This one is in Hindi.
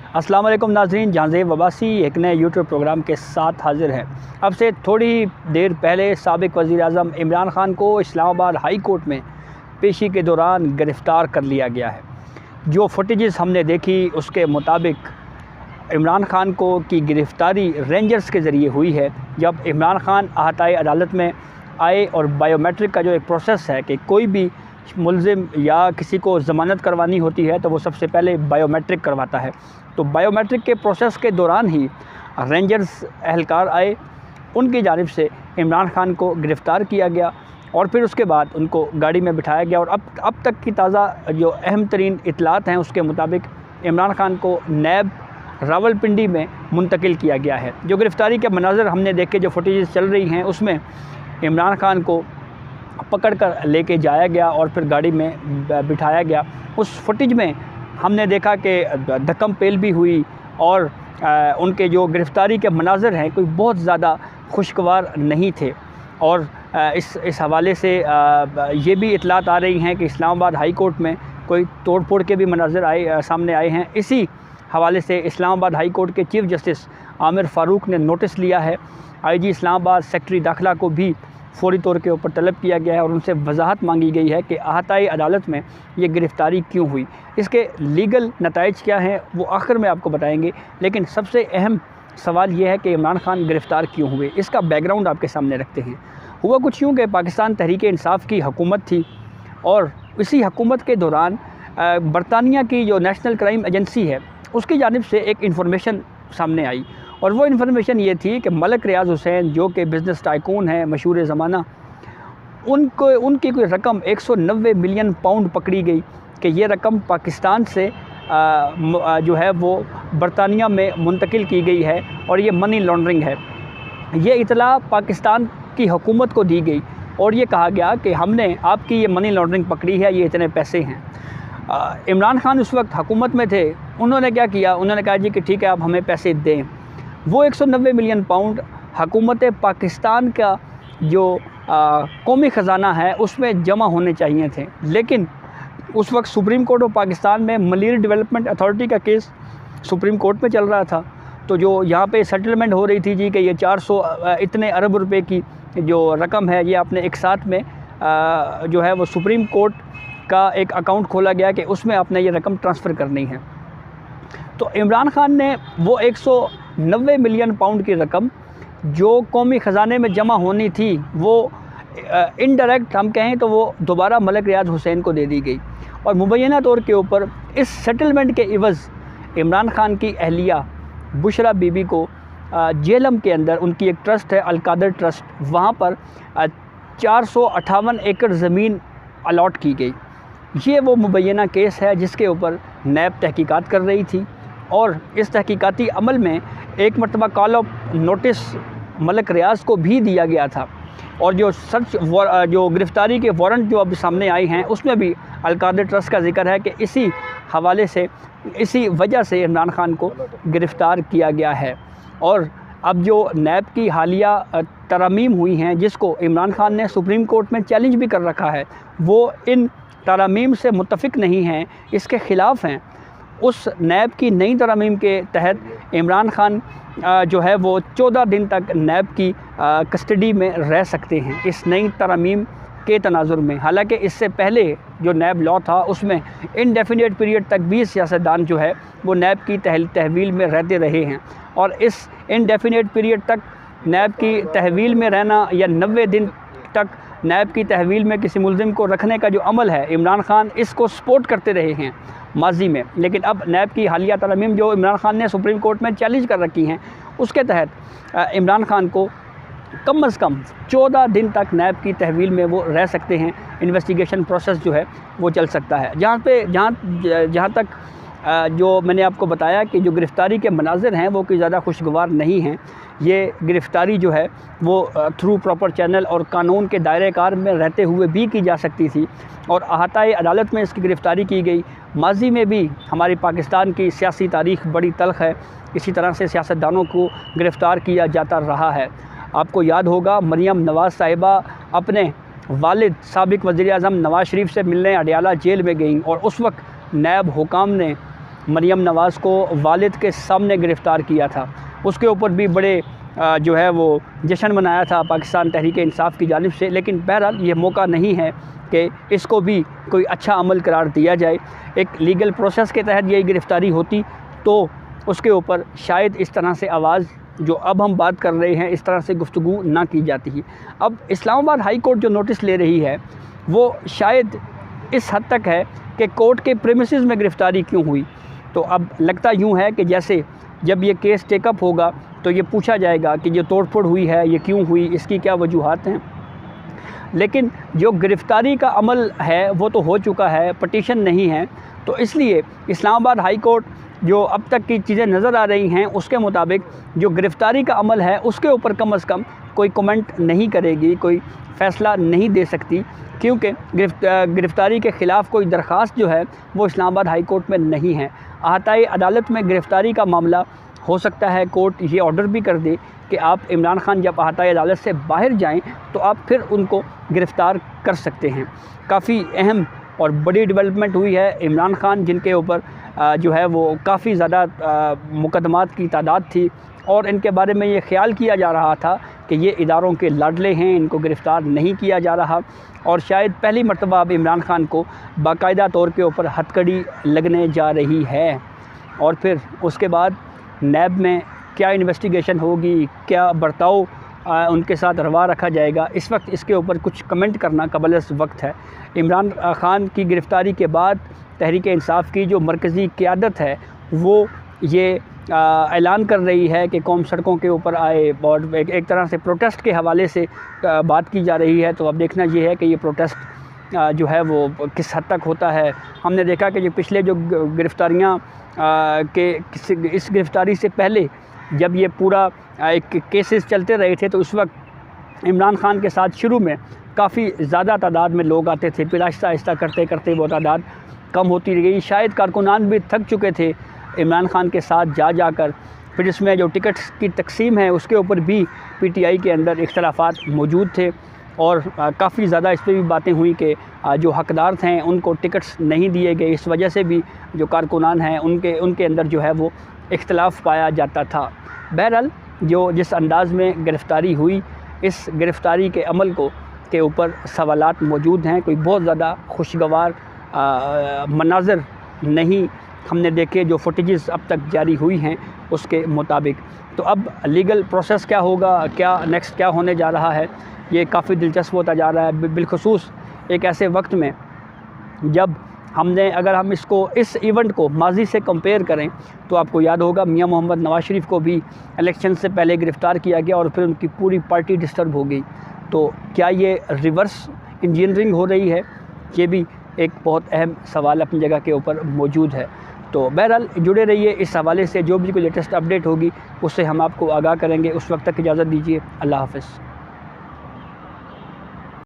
अस्सलाम वालेकुम नाज़रीन, जहांज़ेब अब्बासी एक नए यूट्यूब प्रोग्राम के साथ हाज़िर है। अब से थोड़ी देर पहले साबिक़ वज़ीर-ए-आज़म इमरान ख़ान को इस्लामाबाद हाई कोर्ट में पेशी के दौरान गिरफ़्तार कर लिया गया है। जो फुटेजेस हमने देखी उसके मुताबिक इमरान ख़ान को की गिरफ़्तारी रेंजर्स के ज़रिए हुई है। जब इमरान ख़ान अहाताए अदालत में आए और बायोमेट्रिक का जो एक प्रोसेस है कि कोई भी मुल्ज़िम या किसी को ज़मानत करवानी होती है तो वो सबसे पहले बायोमेट्रिक करवाता है। तो बायोमेट्रिक के प्रोसेस के दौरान ही रेंजर्स एहलकार आए, उनकी जानिब से इमरान ख़ान को गिरफ़्तार किया गया और फिर उसके बाद उनको गाड़ी में बिठाया गया। और अब तक की ताज़ा जो अहम तरीन इतलात हैं उसके मुताबिक इमरान ख़ान को नैब रावलपिंडी में मुंतकिल किया गया है। जो गिरफ़्तारी के मनाज़र हमने देखे, जो फुटेजेस चल रही हैं, उसमें इमरान ख़ान को पकड़ कर लेके जाया गया और फिर गाड़ी में बिठाया गया। उस फुटेज में हमने देखा कि धक्कम पेल भी हुई और उनके जो गिरफ़्तारी के मनाज़र हैं कोई बहुत ज़्यादा खुशगवार नहीं थे। और इस हवाले से ये भी इतलात आ रही हैं कि इस्लामाबाद हाई कोर्ट में कोई तोड़ फोड़ के भी मनाज़र सामने आए हैं। इसी हवाले से इस्लामाबाद हाई कोर्ट के चीफ़ जस्टिस आमिर फ़ारूक ने नोटिस लिया है। IG इस्लामाबाद सेक्रेटरी दाखिला को भी फ़ौरी तौर के ऊपर तलब किया गया है और उनसे वजाहत मांगी गई है कि अहाताई अदालत में ये गिरफ़्तारी क्यों हुई। इसके लीगल नताइज क्या हैं वो आखिर में आपको बताएंगे, लेकिन सबसे अहम सवाल ये है कि इमरान ख़ान गिरफ़्तार क्यों हुए। इसका बैकग्राउंड आपके सामने रखते हैं। हुआ कुछ यूँ कि पाकिस्तान तहरीक इंसाफ की हुकूमत थी और इसी हुकूमत के दौरान बरतानिया की जो नेशनल क्राइम एजेंसी है उसकी जानिब से एक इन्फॉर्मेशन सामने आई और वो इन्फॉर्मेशन ये थी कि मलिक रियाज़ हुसैन जो कि बिज़नेस टाइकून हैं मशहूर ज़माना, उनकी कोई रकम 190 मिलियन पाउंड पकड़ी गई कि ये रकम पाकिस्तान से जो है वो बरतानिया में मुंतकिल की गई है और ये मनी लॉन्ड्रिंग है। ये इतला पाकिस्तान की हुकूमत को दी गई और ये कहा गया कि हमने आपकी ये मनी लॉन्ड्रिंग पकड़ी है, ये इतने पैसे हैं। इमरान ख़ान उस वक्त हुकूमत में थे। उन्होंने क्या किया, उन्होंने कहा जी कि ठीक है आप हमें पैसे दें। वो 190 मिलियन पाउंड हुकूमत पाकिस्तान का जो कौमी ख़जाना है उसमें जमा होने चाहिए थे, लेकिन उस वक्त सुप्रीम कोर्ट ऑफ पाकिस्तान में मलीर डेवलपमेंट अथॉरिटी का केस सुप्रीम कोर्ट में चल रहा था। तो जो यहाँ पे सेटलमेंट हो रही थी जी कि ये 400 इतने अरब रुपए की जो रकम है ये आपने एक साथ में जो है वो सुप्रीम कोर्ट का एक अकाउंट खोला गया कि उसमें आपने ये रकम ट्रांसफ़र करनी है। तो इमरान ख़ान ने वो 190 मिलियन पाउंड की रकम जो कौमी ख़जाने में जमा होनी थी वो इनडायरेक्ट हम कहें तो वो दोबारा मलिक रियाज़ हुसैन को दे दी गई। और मुबैना तौर के ऊपर इस सेटलमेंट के इवज़ इमरान ख़ान की अहलिया बुशरा बीबी को जेलम के अंदर उनकी एक ट्रस्ट है अलकादर ट्रस्ट, वहाँ पर 458 एकड़ ज़मीन अलॉट की गई। ये वो मुबैना केस है जिसके ऊपर नैब तहकीकात कर रही थी और इस तहकीकाती अमल में एक मरतबा कॉल ऑफ नोटिस मलिक रियाज़ को भी दिया गया था और जो जो गिरफ़्तारी के वारंट जो अब सामने आई हैं उसमें भी अलकादर ट्रस्ट का जिक्र है कि इसी हवाले से इसी वजह से इमरान ख़ान को गिरफ़्तार किया गया है। और अब जो नैब की हालिया तरामीम हुई हैं जिसको इमरान ख़ान ने सुप्रीम कोर्ट में चैलेंज भी कर रखा है, वो इन तरामीम से मुत्तफ़िक नहीं हैं, इसके ख़िलाफ़ हैं। उस नैब की नई तरामीम के तहत इमरान ख़ान जो है वो 14 दिन तक नैब की कस्टडी में रह सकते हैं इस नई तरामीम के तनाजुर में। हालांकि इससे पहले जो नैब लॉ था उसमें इनडेफिनिट पीरियड तक 20 सियासतदान जो है वो नैब की तहवील में रहते रहे हैं और इस इनडेफिनिट पीरियड तक नैब की तहवील में रहना या 90 दिन तक नैब की तहवील में किसी मुल्ज़िम को रखने का जो अमल है इमरान ख़ान इसको सपोर्ट करते रहे हैं माजी में। लेकिन अब नैब की हालिया तरमीम जो इमरान ख़ान ने सुप्रीम कोर्ट में चैलेंज कर रखी हैं उसके तहत इमरान ख़ान को कम से कम 14 दिन तक नैब की तहवील में वो रह सकते हैं। इन्वेस्टिगेशन प्रोसेस जो है वो चल सकता है। जहाँ तक जो मैंने आपको बताया कि जो गिरफ़्तारी के मनाज़र हैं वो कोई ज़्यादा खुशगवार नहीं हैं। ये गिरफ़्तारी जो है वो थ्रू प्रॉपर चैनल और कानून के दायरे कार में रहते हुए भी की जा सकती थी और अहाताए अदालत में इसकी गिरफ़्तारी की गई। माजी में भी हमारी पाकिस्तान की सियासी तारीख़ बड़ी तल्ख़ है, इसी तरह से सियासतदानों को गिरफ़्तार किया जाता रहा है। आपको याद होगा मरियम नवाज़ साहिबा अपने वालिद साबिक़ वज़ीर-ए-आज़म नवाज़ शरीफ से मिलने अडयाला जेल में गईं और उस वक्त नैब हुकाम ने मरियम नवाज़ को वालिद के सामने गिरफ़्तार किया था, उसके ऊपर भी बड़े जो है वो जश्न मनाया था पाकिस्तान तहरीक इंसाफ की जानिब से। लेकिन बहरहाल ये मौका नहीं है कि इसको भी कोई अच्छा अमल करार दिया जाए। एक लीगल प्रोसेस के तहत यही गिरफ़्तारी होती तो उसके ऊपर शायद इस तरह से आवाज़ जो अब हम बात कर रहे हैं इस तरह से गुफ्तगू ना की जाती है। अब इस्लामाबाद हाई कोर्ट जो नोटिस ले रही है वो शायद इस हद तक है कि कोर्ट के प्रेमिसेस में गिरफ़्तारी क्यों हुई। तो अब लगता यूँ है कि जैसे जब ये केस टेकअप होगा तो ये पूछा जाएगा कि ये तोड़फोड़ हुई है, ये क्यों हुई, इसकी क्या वजूहात हैं। लेकिन जो गिरफ़्तारी का अमल है वो तो हो चुका है, पटिशन नहीं है। तो इसलिए इस्लामाबाद हाई कोर्ट जो अब तक की चीज़ें नज़र आ रही हैं उसके मुताबिक जो गिरफ़्तारी का अमल है उसके ऊपर कम अज़ कम कोई कमेंट नहीं करेगी, कोई फ़ैसला नहीं दे सकती, क्योंकि गिरफ़्तारी के ख़िलाफ़ कोई दरख्वास्त जो है वो इस्लामाबाद हाई कोर्ट में नहीं है। अहाताई अदालत में गिरफ़्तारी का मामला हो सकता है कोर्ट ये ऑर्डर भी कर दे कि आप इमरान खान जब अहाताई अदालत से बाहर जाएं तो आप फिर उनको गिरफ़्तार कर सकते हैं। काफ़ी अहम और बड़ी डेवलपमेंट हुई है। इमरान खान जिनके ऊपर जो है वो काफ़ी ज़्यादा मुकदमात की तादाद थी और इनके बारे में ये ख्याल किया जा रहा था कि ये इदारों के लाडले हैं, इनको गिरफ़्तार नहीं किया जा रहा और शायद पहली मरतबा अब इमरान खान को बाकायदा तौर के ऊपर हथकड़ी लगने जा रही है। और फिर उसके बाद नैब में क्या इन्वेस्टिगेशन होगी, क्या बर्ताव उनके साथ रवा रखा जाएगा, इस वक्त इसके ऊपर कुछ कमेंट करना कबल वक्त है। इमरान खान की गिरफ़्तारी के बाद तहरीक इंसाफ की जो मरकज़ी क़यादत है वो ये ऐलान कर रही है कि कौम सड़कों के ऊपर आए और एक तरह से प्रोटेस्ट के हवाले से बात की जा रही है। तो अब देखना ये है कि ये प्रोटेस्ट जो है वो किस हद तक होता है। हमने देखा कि जो पिछले जो गिरफ़्तारियाँ के इस गिरफ़्तारी से पहले जब ये पूरा एक केसेस चलते रहे थे तो उस वक्त इमरान खान के साथ शुरू में काफ़ी ज़्यादा तादाद में लोग आते थे, फिर आहिस्ता आहिस्ता करते करते वो तादाद कम होती गई। शायद कारकुनान भी थक चुके थे इमरान खान के साथ जा कर। फिर इसमें जो टिकट्स की तकसीम है उसके ऊपर भी पीटीआई के अंदर इख्तलाफात मौजूद थे और काफ़ी ज़्यादा इस पर भी बातें हुई कि जो हकदार थे उनको टिकट्स नहीं दिए गए। इस वजह से भी जो कारकुनान हैं उनके अंदर जो है वो इख्तलाफ पाया जाता था। बहरहाल जो जिस अंदाज़ में गिरफ़्तारी हुई, इस गिरफ़्तारी के अमल के ऊपर सवालात मौजूद हैं। कोई बहुत ज़्यादा खुशगवार मनाज़र नहीं हमने देखे जो फुटेजेस अब तक जारी हुई हैं उसके मुताबिक। तो अब लीगल प्रोसेस क्या होगा, क्या नेक्स्ट क्या होने जा रहा है, ये काफ़ी दिलचस्प होता जा रहा है। बिलखुसूस एक ऐसे वक्त में जब अगर हम इस इवेंट को माजी से कंपेयर करें तो आपको याद होगा मियां मोहम्मद नवाज़ शरीफ को भी इलेक्शन से पहले गिरफ़्तार किया गया और फिर उनकी पूरी पार्टी डिस्टर्ब हो गई। तो क्या ये रिवर्स इंजीनियरिंग हो रही है, ये भी एक बहुत अहम सवाल अपनी जगह के ऊपर मौजूद है। तो बहरहाल जुड़े रहिए इस हवाले से, जो भी कोई लेटेस्ट अपडेट होगी उससे हम आपको आगाह करेंगे। उस वक्त तक इजाज़त दीजिए, अल्लाह हाफ़िज़।